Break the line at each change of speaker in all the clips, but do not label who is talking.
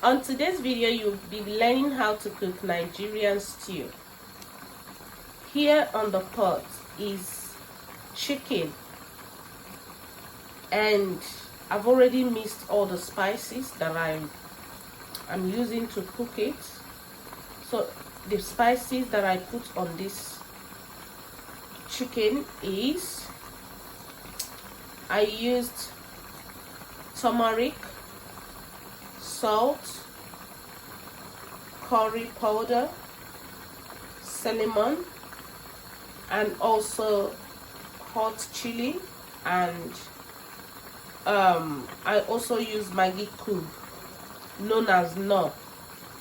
On today's video, you'll be learning how to cook Nigerian stew. Here on the pot is chicken, and I've already mixed all the spices that I'm using to cook it. So the spices that I put on this chicken is, I used turmeric, salt, curry powder, cinnamon, and also hot chili, and I also use Maggi cube, known as no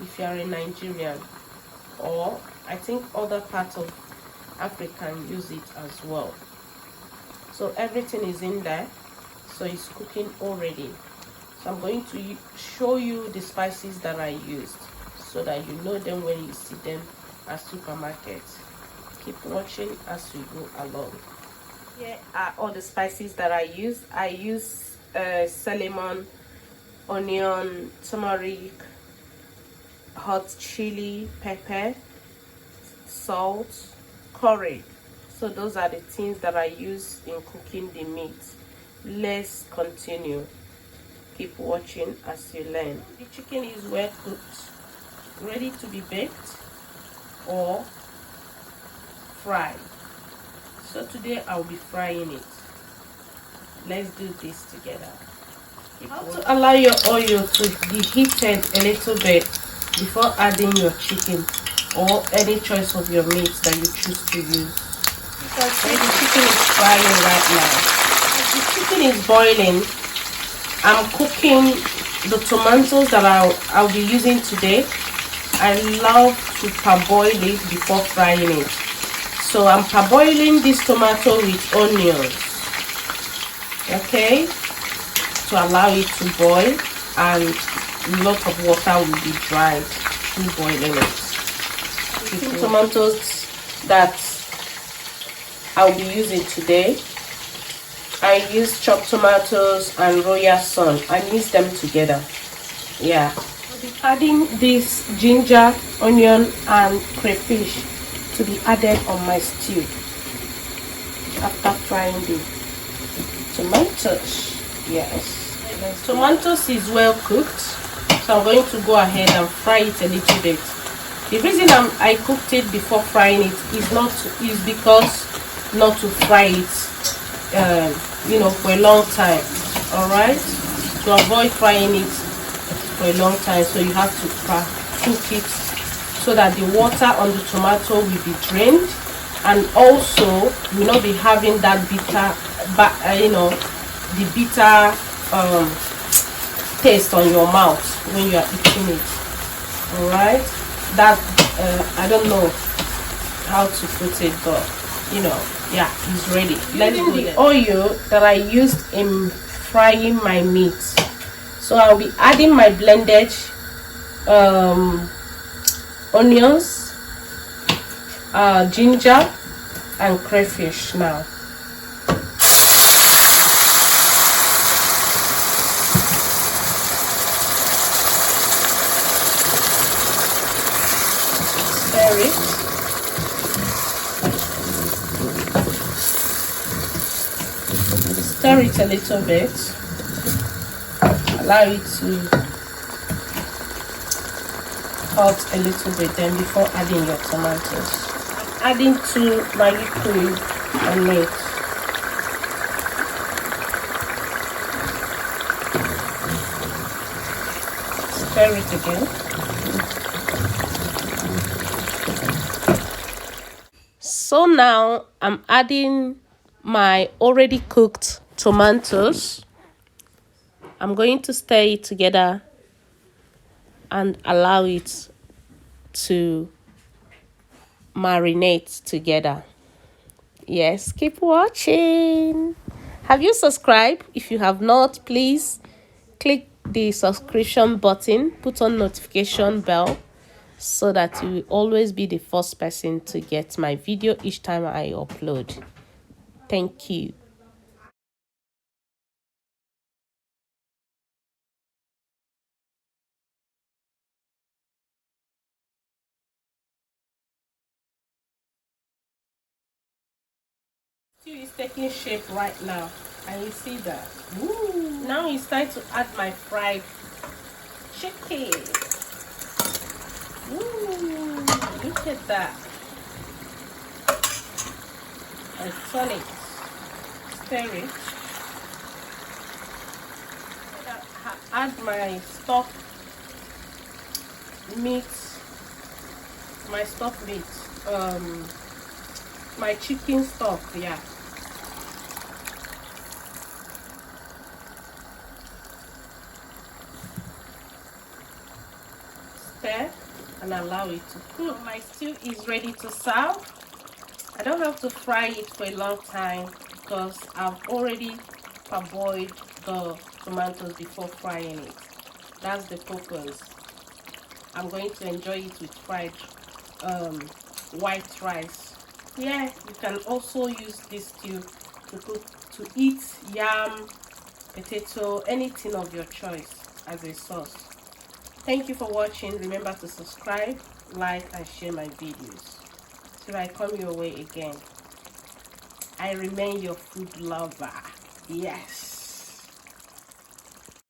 if you are a Nigerian, or I think other parts of Africa use it as well. So everything is in there, so it's cooking already. So I'm going to show you the spices that I used so that you know them when you see them at supermarkets. Keep watching as we go along. Here are all the spices that I use. I use cinnamon, onion, turmeric, hot chili, pepper, salt, curry. So those are the things that I use in cooking the meat. Let's continue. Keep watching as you learn. The chicken is well cooked, ready to be baked or fried. So today I'll be frying it. Let's do this together. How to allow your oil to be heated a little bit before adding your chicken or any choice of your meat that you choose to use. Because the chicken is frying right now. As the chicken is boiling, I'm cooking the tomatoes that I'll be using today. I love to parboil it before frying it. So I'm parboiling this tomato with onions, okay, to allow it to boil, and a lot of water will be dried through boiling it. The tomatoes that I'll be using today, I use chopped tomatoes and royal sun. I mix them together. Yeah. I'll be adding this ginger, onion, and crayfish to be added on my stew after frying the tomatoes. Yes. Tomatoes is well cooked, so I'm going to go ahead and fry it a little bit. The reason I cooked it before frying it is because not to fry it for a long time. All right, to avoid frying it for a long time, so you have to cook it so that the water on the tomato will be drained, and also you will not be having that bitter the bitter taste on your mouth when you are eating it. All right, that I don't know how to put it, but yeah, it's ready. Let's do the oil that I used in frying my meat. So I'll be adding my blended onions, ginger, and crayfish now. Stir it. Stir it a little bit. Allow it to hot a little bit, then before adding your tomatoes. I'm adding 2 Maggi cube on it. Stir it again. So now I'm adding my already cooked tomatoes. I'm going to stir it together and allow it to marinate together. Yes, keep watching. Have you subscribed? If you have not, please click the subscription button, put on notification bell so that you will always be the first person to get my video each time I upload. Thank you. Stew is taking shape right now, and you see that. Ooh. Now it's time to add my fried chicken. Ooh, look at that. And turn it, stir it. Add my stuffed meat, my chicken stock, yeah. Stir and allow it to cook. My stew is ready to serve. I don't have to fry it for a long time because I've already parboiled the tomatoes before frying it. That's the purpose. I'm going to enjoy it with fried white rice. Yeah, you can also use this stew to eat yam, potato, anything of your choice as a sauce. Thank you for watching. Remember to subscribe, like, and share my videos. Till I come your way again, I remain your food lover. Yes.